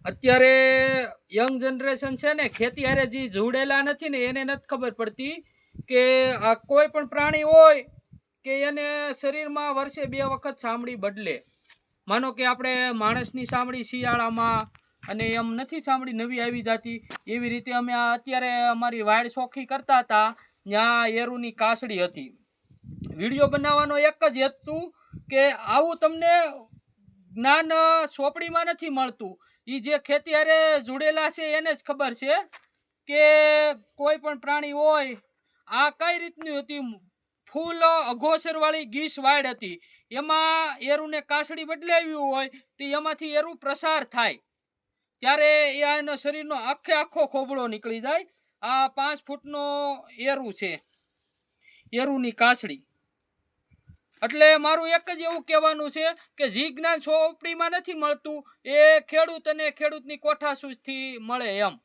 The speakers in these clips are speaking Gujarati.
અત્યારે યંગ જનરેશન છે ને ખેતી હારે જે જોડેલા નથી ને એને નથી ખબર પડતી કે આ કોઈ પણ પ્રાણી હોય કે એને શરીરમાં વર્ષે 2 વખત ચામડી બદલે. માનો કે આપણે માણસની ચામડી શિયાળામાં અને એમ નથી ચામડી નવી આવી જતી, એવી રીતે અમે અત્યારે અમારી વાડ ચોખ્ખી કરતા હતા ત્યાં એરુની કાસડી હતી. વિડીયો બનાવવાનો એક જ હેતુ કે આવું તમને જ્ઞાન ચોપડીમાં નથી મળતું. એ જે ખેતી હારે જોડેલા છે એને જ ખબર છે કે કોઈ પણ પ્રાણી હોય આ કઈ રીતની હતી. ફૂલ અઘોસરવાળી ગીસ વાડ હતી, એમાં એરુને કાસડી બદલાવ્યું હોય તો એમાંથી એરુ પ્રસાર થાય ત્યારે એના શરીરનો આખો ખોબળો નીકળી જાય. આ 5 ફૂટનો એરુ છે, એરુની કાસડી. એટલે મારું એક જ એવું કહેવાનું છે કે જે જ્ઞાન ચોપડીમાં નથી મળતું એ ખેડૂત અને ખેડૂતની કોઠાસૂઝથી મળે એમ.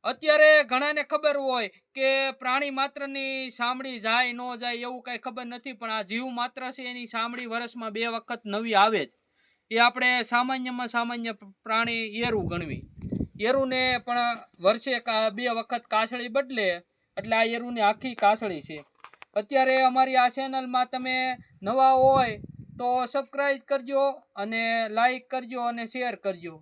અત્યારે ઘણાને ખબર હોય કે પ્રાણી માત્રની ચામડી જાય ન જાય એવું કઈ ખબર નથી, પણ આ જીવ માત્ર છે એની ચામડી વર્ષમાં 2 વખત નવી આવે જ. એ આપણે સામાન્યમાં સામાન્ય પ્રાણી એરું ગણવી. એરુને પણ વર્ષે 2 વખત કાસળી બદલે એટલે આ એરુની આખી કાસળી છે. અત્યારે અમારી આ ચેનલમાં તમે નવા હોય તો સબસ્ક્રાઈબ કરજો અને લાઈક કરજો અને શેર કરજો.